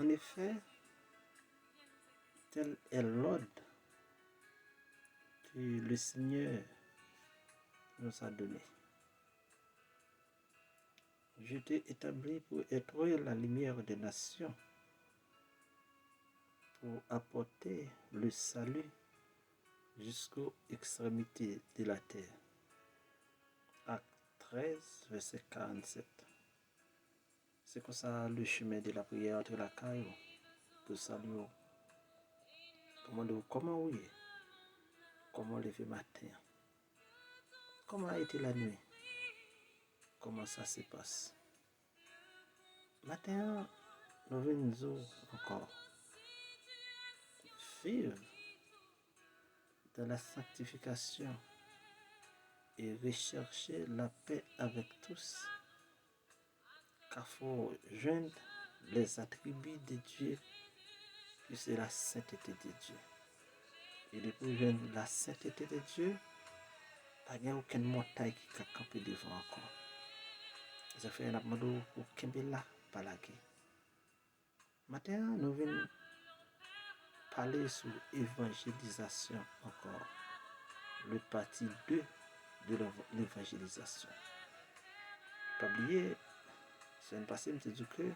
En effet, tel est l'ordre que le Seigneur nous a donné. Je t'ai établi pour être la lumière des nations, pour apporter le salut jusqu'aux extrémités de la terre. Acte 13, verset 47. C'est comme ça le chemin de la prière entre la caille pour saluer. Comment oui? Comment lever matin? Comment a été la nuit? Comment ça se passe? Matin, nous venons encore vivre dans la sanctification et rechercher la paix avec tous, car il faut joindre les attributs de Dieu, puis c'est la sainteté de Dieu. Et depuis joindre la sainteté de Dieu, il n'y a aucune montagne qui a campé devant encore. Ça fait un abandon pour Kembela, pas la guerre. Maintenant, nous venons parler sur l'évangélisation encore, le parti 2 de l'évangélisation. Pas oublier, c'est un passé, je dis que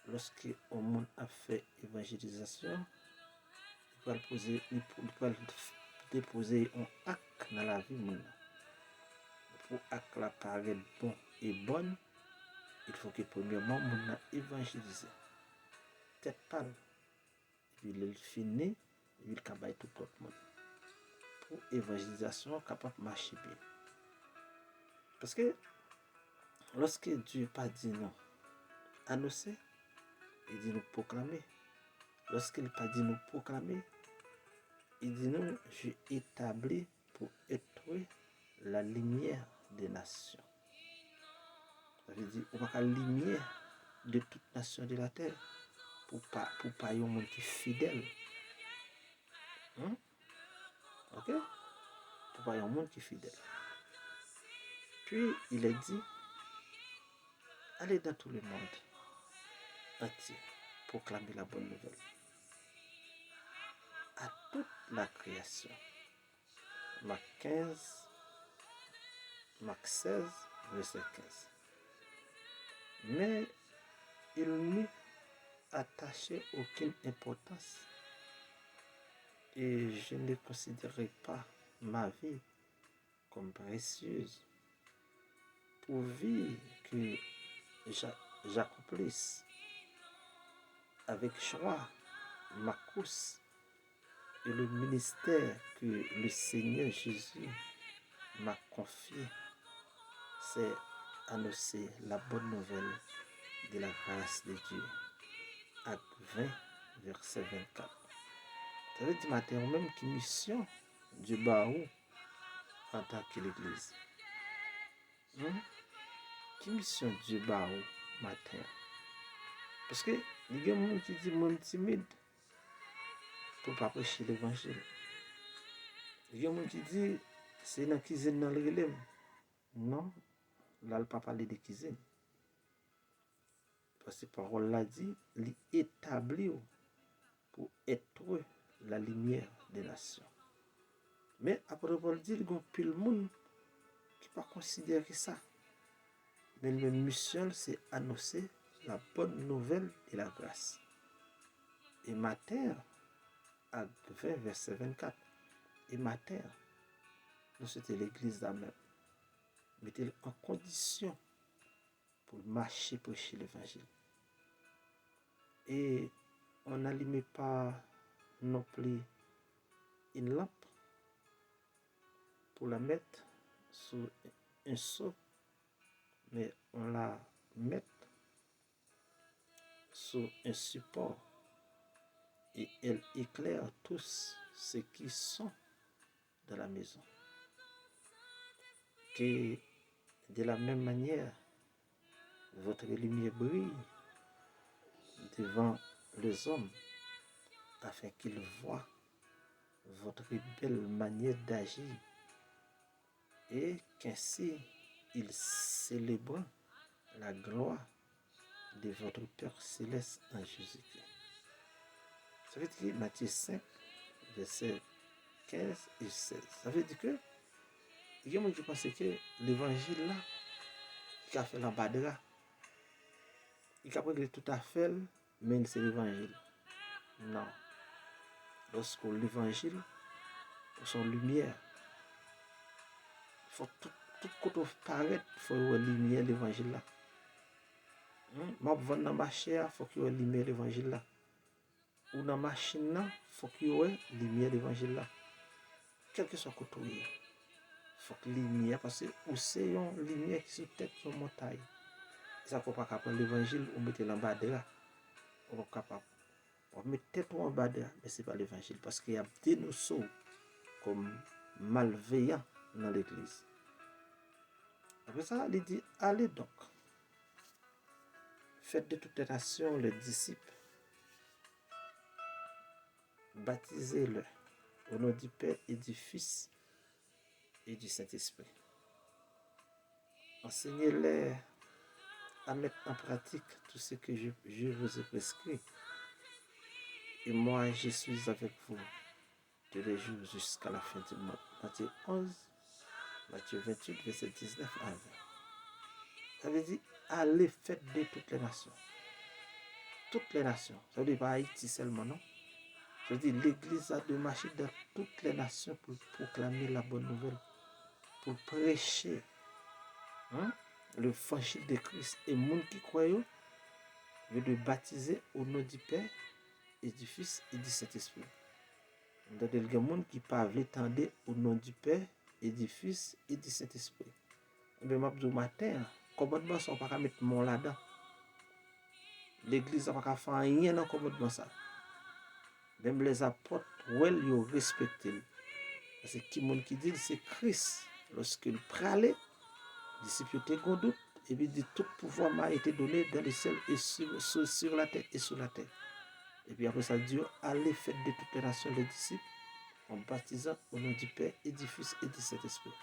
lorsque le monde a fait évangélisation, il va déposer un acte dans la vie monde. Pour acte la paraître bon et bonne, il faut que premièrement monde évangéliser. Tête pâle. Et puis il finit, il travaille tout le monde. Pour évangélisation capable de marcher bien. Parce que lorsque Dieu pas dit non, annoncer, il dit nous proclamer. Lorsqu'il n'a pas dit nous proclamer, il dit nous, je établis pour être la lumière des nations. Ça veut dire, on va la lumière de toute nation de la terre pour pas y avoir un monde qui est fidèle. Ok? Pour pas y avoir un monde qui est fidèle. Puis, il a dit, allez dans tout le monde entier, proclamer la bonne nouvelle à toute la création. Marc 16, verset 15. Mais il n'y attachait aucune importance et je ne considérais pas ma vie comme précieuse pourvu que j'accomplisse avec joie ma course et le ministère que le Seigneur Jésus m'a confié, c'est annoncer la bonne nouvelle de la grâce de Dieu. Acte 20, verset 24. Ça veut dire matin, même qui mission du baou en tant que l'église. Qui mission du baou matin? Parce que il y a des gens qui disent monde timide pour ne pas prêcher l'évangile. Il y a des gens qui disent c'est dans la cuisine dans le relève. Non, là, le pas parler de cuisine. Parce que la parole l'a dit, il est établi pour être la lumière des nations. Mais après Paul dit, il y a plus de monde qui ne pas considérer ça. Mais la mission, c'est annoncer la bonne nouvelle de la grâce. Et matin, acte 20, verset 24, et matin, nous c'était l'église d'Amel. Mettez-le en condition pour marcher, prêcher l'évangile. Et on n'allumait pas non plus une lampe pour la mettre sur un seau, mais on la met sur un support et elle éclaire tous ceux qui sont dans la maison. Que de la même manière, votre lumière brille devant les hommes afin qu'ils voient votre belle manière d'agir et qu'ainsi ils célèbrent la gloire de votre Père céleste en Jésus-Christ. Ça veut dire Matthieu 5, verset 15 et 16. Ça veut dire que il y a des gens qui pensent que l'évangile là, qui a fait la badra, il a pris tout à fait, mais c'est l'évangile. Non. Lorsque l'évangile, son lumière, il faut tout côté paraître, il faut une lumière l'évangile là. Ma vendre dans ma chair, il faut qu'il y ait une lumière l'évangile là. Ou dans ma machine là, il faut qu'il y ait une lumière l'évangile là. Quel que soit le côté, il faut que lumière, parce que c'est une lumière qui se tête sur la montagne. Ça ne peut pas prendre l'évangile ou mettre en bas de là. On est capable. On met tête en bas de là, mais ce n'est pas l'évangile. Parce qu'il y a des notions comme malveillants dans l'église. Après ça, il dit, allez donc, faites de toutes les nations les disciples, baptisez-les au nom du Père et du Fils et du Saint-Esprit. Enseignez-les à mettre en pratique tout ce que je vous ai prescrit. Et moi, je suis avec vous tous les jours jusqu'à la fin du monde. Matthieu 11, Matthieu 28, verset 19 à 20. Ça veut dire, allez, faites de toutes les nations. Toutes les nations. Ça veut dire pas Haïti seulement, non? Ça veut dire, l'Église a de marcher dans toutes les nations pour proclamer la bonne nouvelle, pour prêcher le l'évangile de Christ. Et les gens qui croient, veut de baptiser au nom du Père et du Fils et du Saint-Esprit. Donc, il y a des gens qui peuvent attendre au nom du Père et du Fils et du Saint-Esprit. Mais je dis matin, commandement, on ne peut pas mettre mon là-dedans. L'église n'a pas fait rien dans le commandement. Même les apôtres, ils ont respecté. Parce que qui dit c'est Christ. Lorsqu'il parlait, les disciples étaient doute, et puis dit tout pouvoir m'a été donné dans les cieux et sur la terre et sous la terre. Et puis après ça, Dieu allait faire de toutes les nations les disciples en baptisant au nom du Père et du Fils et du Saint-Esprit.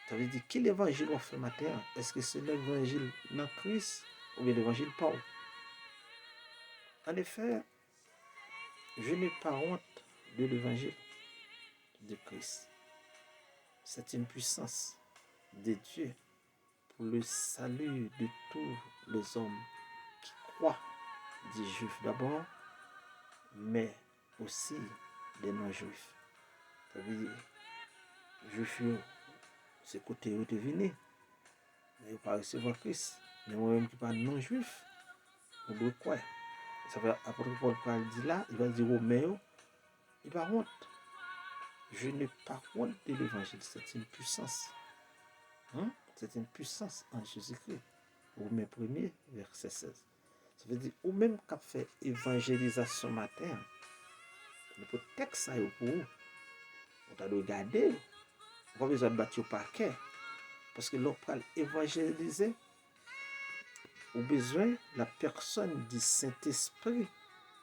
Ça veut dire, quel évangile on fait matin? Est-ce que c'est l'évangile dans Christ ou bien l'évangile Paul? En effet, je n'ai pas honte de l'évangile de Christ. C'est une puissance de Dieu pour le salut de tous les hommes qui croient, des juifs d'abord, mais aussi des non-juifs. Ça veut dire, juifs, c'est côté où tu venu, mais ils pas recevoir Christ. Mais moi-même qui parle non-juif, on doit quoi? Ça veut dire, après Paul dit là, il va dire aux Romains, il va honte. Je n'ai pas honte de l'évangile, c'est une puissance. C'est une puissance en Jésus-Christ. Romains 1er, verset 16. Ça veut dire, ou même qu'à fait évangélisation matin, le texte ça pour vous. On t'a regardé, on n'a pas besoin de battre au parquet. Parce que l'on peut évangéliser, on a besoin de la personne du Saint-Esprit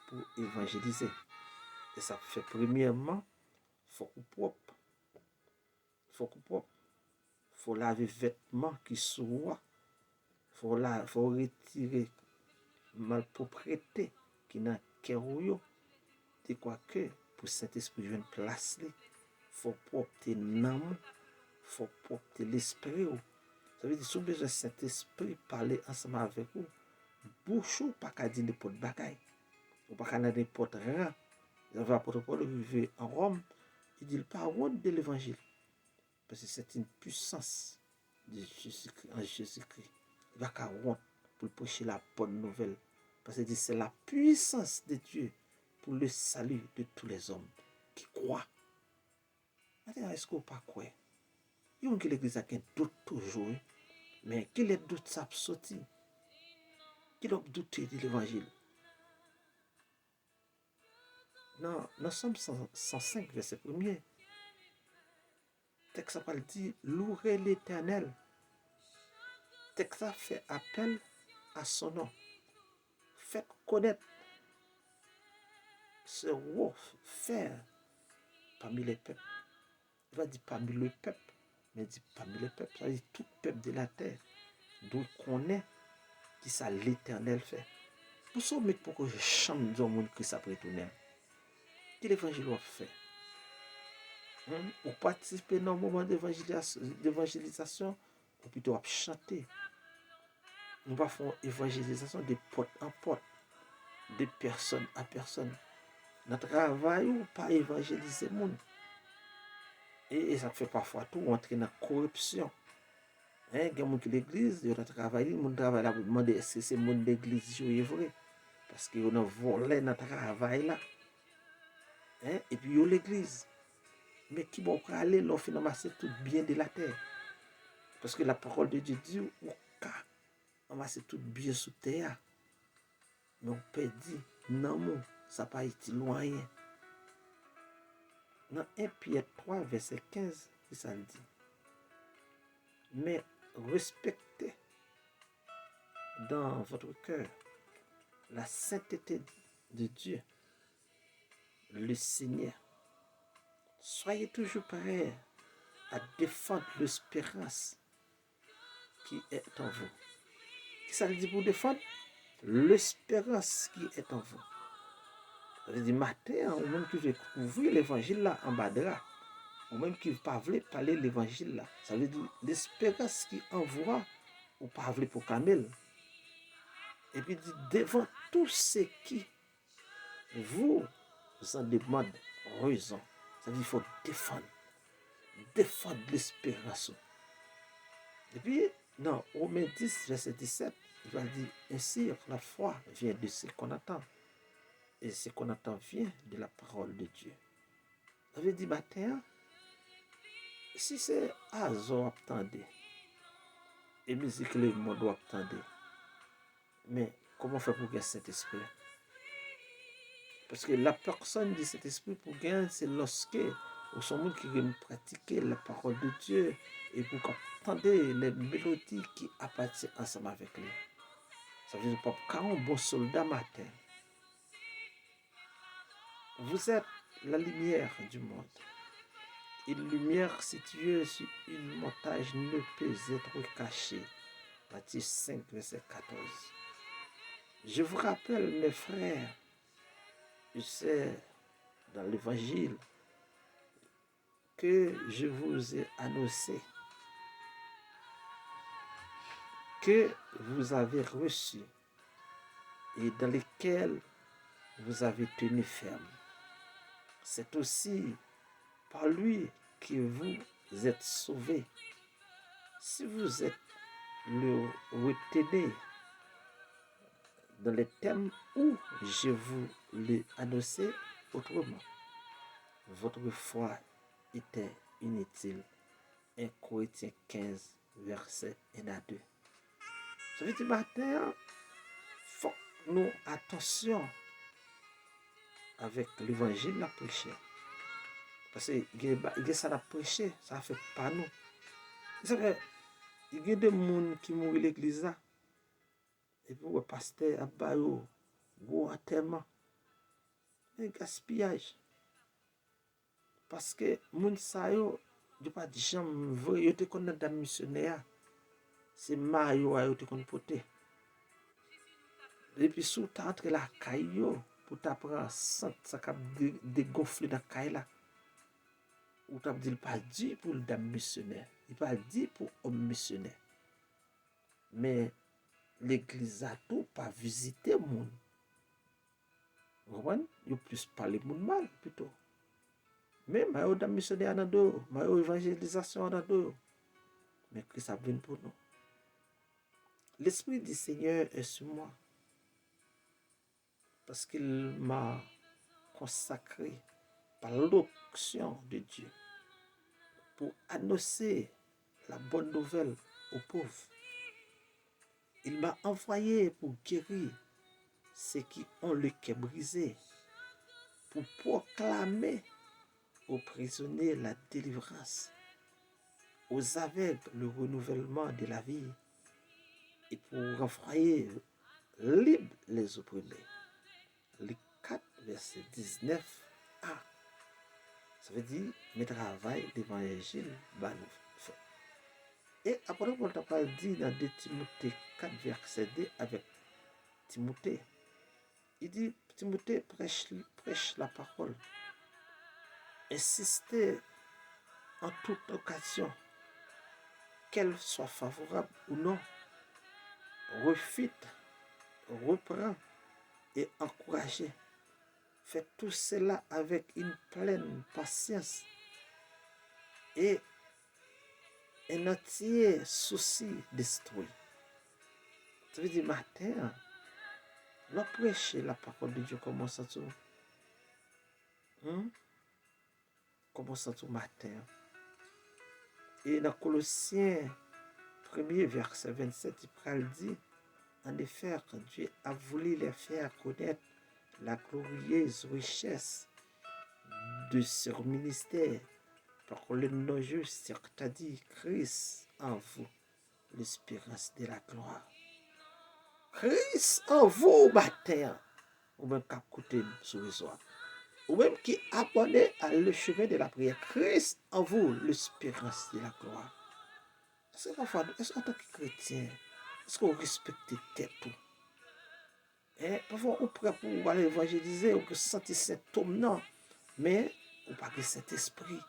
pour évangéliser. Et ça fait premièrement, il faut qu'on propre. Il faut qu'on propre. Il faut laver vêtements qui soient. Il faut retirer malpropreté qui n'a qu'à cœur. C'est quoi que pour Saint-Esprit jouer une place, il faut propter l'âme, il faut propter l'esprit. Ça veut dire, si vous avez besoin de Saint-Esprit parler ensemble avec vous, bouche ou pas qu'à dire n'importe bagaille, ou pas qu'à dire n'importe rien. Vous avez l'apôtre Paul vivait en Rome, il dit pas honte de l'évangile. Parce que c'est une puissance de Jésus-Christ, en Jésus-Christ. Il va qu'à honte pour prêcher la bonne nouvelle. Parce que c'est la puissance de Dieu pour le salut de tous les hommes qui croient. Maintenant, est-ce qu'on pas croire? Il y a que l'église a un doute toujours, mais quel est le doute ça sorti? Qui a douté de l'évangile? Non, nous sommes 105, verset 1er. Texte ça dit, louez l'Éternel. Texte ça fait appel à son nom. Faites connaître ce roi faire parmi les peuples. Il va dire parmi le peuple, mais il dit parmi les peuples. Ça veut dire tout peuple de la terre doit connaître Qui ça l'Éternel fait. Pour ça, mais pour que je chante dans mon Christ après retourner. Qui l'évangile a fait? Ou participer dans le moment d'évangélisation, ou plutôt à chanter. Nous va faire évangélisation de porte en porte, de personne à personne. Notre travail ou pas évangéliser le monde. Et ça fait parfois tout entrer dans la corruption. Il y a des gens qui l'église, ils ont travaillé, ils travaillent là pour demander est-ce que c'est mon l'église qui est vrai. Parce qu'ils ont volé notre travail là. Et puis ils ont l'église. Mais qui vont aller leur faire ramasser tout bien de la terre. Parce que la parole de Dieu dit ou ka ramasser tout bien sous terre. Mais on peut dire non, ça n'a pas été loin. Dans 1 Pierre 3, verset 15, ça le dit. Mais respectez dans votre cœur la sainteté de Dieu, le Seigneur. Soyez toujours prêts à défendre l'espérance qui est en vous. Qu'est-ce que ça veut dire pour défendre? L'espérance qui est en vous. Ça veut dire matin, ou même qui veut ouvrir l'évangile là en bas de là, ou même qui ne veut pas parler l'évangile là. Ça veut dire l'espérance qui envoie ou pas pour Camille. Et puis dit devant tous ceux qui vous en demandent raison. Ça veut dire qu'il faut défendre l'espérance. Et puis, dans Romains 10, verset 17, il va dire ainsi la foi vient de ce qu'on attend. Et ce qu'on attend vient de la parole de Dieu. Ça veut dire matin, si c'est Azo attendez, et musique le monde doit attendre. Mais comment faire pour gagner cet esprit? Parce que la personne de cet esprit pour gagner, c'est lorsque au son monde qui veut pratiquer la parole de Dieu et pour entendre les mélodies qui appartiennent ensemble avec lui. Ça veut dire pas quand un bon soldat matin. Vous êtes la lumière du monde. Une lumière située sur une montagne ne peut être cachée. Matthieu 5, verset 14. Je vous rappelle, mes frères, c'est dans l'évangile que je vous ai annoncé, que vous avez reçu et dans lesquels vous avez tenu ferme. C'est aussi par lui que vous êtes sauvés. Si vous êtes le retenez dans les thèmes où je vous l'ai annoncé autrement, votre foi était inutile. 1 Corinthiens 15, verset 1 à 2. Ça veut dire matin, faut nous attention avec l'évangile la prêcher. Parce que il y a ça la prêcher, ça fait pas nous. C'est vrai, il y a des gens qui mourent à l'église là. Et puis le pasteur a baillé gros enterrement. Un gaspillage. Parce que moun sa yo, de pas de jambe vrai, yo te connaît dans missionnaire. C'est mayo yo te connaît poté. Et puis sous ta entre la caille pour t'apprendre ça cap dégonfler dans caille là. Ou t'as dit pas dit pour le dame missionnaire, il pas dit pour homme missionnaire. Mais l'église a tout pas visiter monde. Vous comprenez? Il plus parler monde mal plutôt. Mais mayo dame missionnaire dans dos, mayo évangélisation dans dos. Mais Christ a venu pour nous. L'Esprit du Seigneur est sur moi. Parce qu'il m'a consacré par l'onction de Dieu pour annoncer la bonne nouvelle aux pauvres. Il m'a envoyé pour guérir ceux qui ont le cœur brisé, pour proclamer aux prisonniers la délivrance, aux aveugles le renouvellement de la vie et pour renvoyer libre les opprimés. Les 4, verset 19a. Ça veut dire, mes travail d'évangile va nous faire. Et après, Paul t'a dit dans 2 Timothée 4, verset 2 avec Timothée. Il dit, Timothée, prêche la parole. Insistez en toute occasion, qu'elle soit favorable ou non. Refute, reprend et encouragez. Faites tout cela avec une pleine patience et un entier souci d'esprit. Ça veut dire matin, l'on prêche la parole de Dieu, comment ça tout? Comment ça tout matin? Et dans Colossiens 1er verset 27, il dit, en effet, Dieu a voulu les faire connaître la glorieuse richesse de ce ministère par le nom juste, c'est-à-dire Christ en vous, l'espérance de la gloire. Christ en vous, matin, ou même qui écoutez sur le soir, ou même qui abonne à le chemin de la prière. Christ en vous, l'espérance de la gloire. Est-ce que parfois, est-ce qu'en tant que chrétien, est-ce qu'on respecte tête tout? Parfois, on est prêt pour aller évangéliser, ou que sentir cet homme, non. Mais, on pas cet esprit.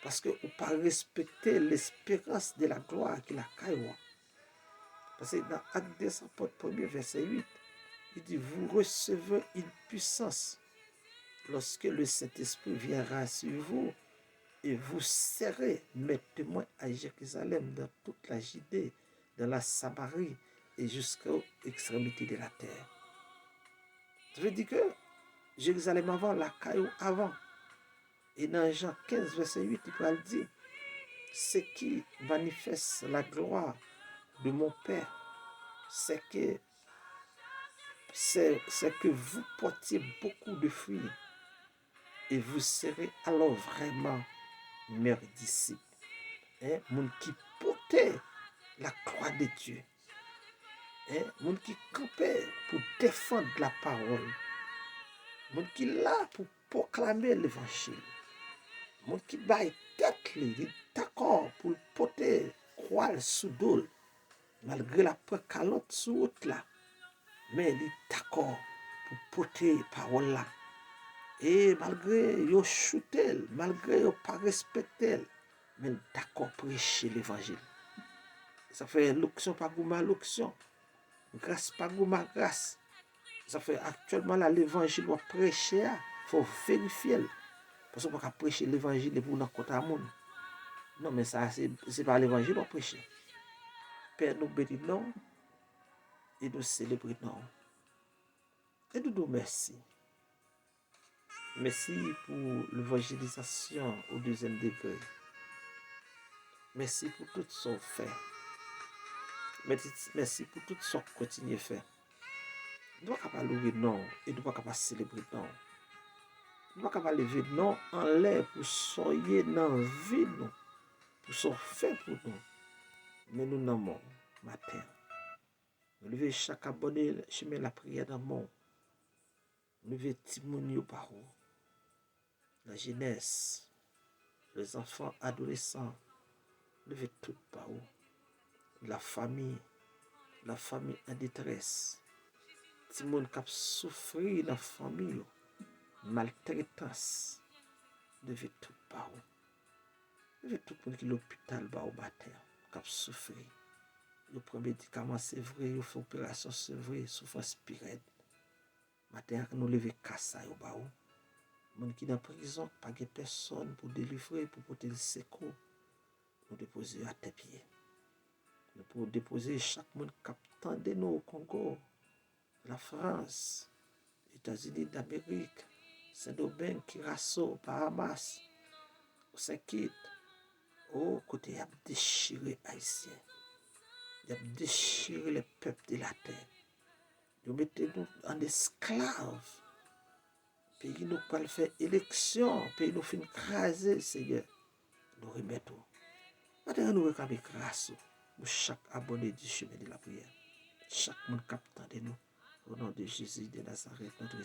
Parce que on pas respecter l'espérance de la gloire qu'il a caillou. Parce que dans Actes des Apôtres 1er verset 8, il dit, vous recevez une puissance lorsque le Saint-Esprit viendra sur vous et vous serez mes témoins à Jérusalem, dans toute la Judée, dans la Samarie et jusqu'aux extrémités de la terre. Ça veut dire que Jérusalem avant, la caillou avant. Et dans Jean 15, verset 8, il peut le dire, ce qui manifeste la gloire de mon Père, c'est que vous portiez beaucoup de fruits et vous serez alors vraiment mes disciples. Moun qui portait la croix de Dieu. Moun qui campait pour défendre la parole. Moun qui là pour proclamer l'évangile. Moun qui baille tête li, d'accord pour porter croix sous dol. Malgré la précalote sous haute là. Mais il est d'accord pour porter parole là. Et malgré yo chutel, malgré yo pas respecter, mais d'accord prêcher l'évangile. Ça fait l'onction pas gouma l'onction. Grâce pas gouma grâce. Ça fait actuellement là l'évangile doit prêcher, il faut vérifier. Parce qu'on ne peut pas prêcher l'évangile pour nous côté à monde. Non, mais ça, c'est pas l'évangile qu'on prêche. Père, nous bénissons et nous célébrons. Et nous nous merci. Merci pour l'évangélisation au 2e degré. Merci pour tout ce qu'on fait. Merci pour tout ce qu'on continue à faire. Nous ne pouvons pas louer non et nous ne pouvons pas célébrer non. Nous ne pouvons pas lever non en l'air pour soyer dans la vie nous. Pour ce fait pour nous. Mais nous n'avons matin. Nous levons chaque abonné chemin la prière dans le monde. Nous levons Timounio par où. La jeunesse, les enfants, adolescents, levez tout par où. La famille en détresse. Timoun qui a souffert dans la famille, maltraitance, levez tout par où. Levez tout le monde qui est l'hôpital par où matin, qui a souffert. Le premier médicament, c'est vrai, il fait opération, c'est vrai, souffrance pire. Matin, nous levons Kassa au bas. Les gens qui sont en prison, pas de personne pour délivrer, pour porter le secours. Nous déposons à tes pieds. Nous pouvons déposer chaque monde qui attend de nous au Congo, la France, les États-Unis d'Amérique, Saint-Domingue, Curaçao, Bahamas, Saint-Kitts. Au côté, il a déchiré les Haïtiens. Il a déchiré les peuples de la terre. Nous mettons en esclaves. Pays nous pas faire élection, pays nous fin craser, Seigneur. Nous remettons. Maintenant, nous réclamons grâce pour chaque abonné du chemin de la prière. Chaque monde captant de nous. Au nom de Jésus de Nazareth, notre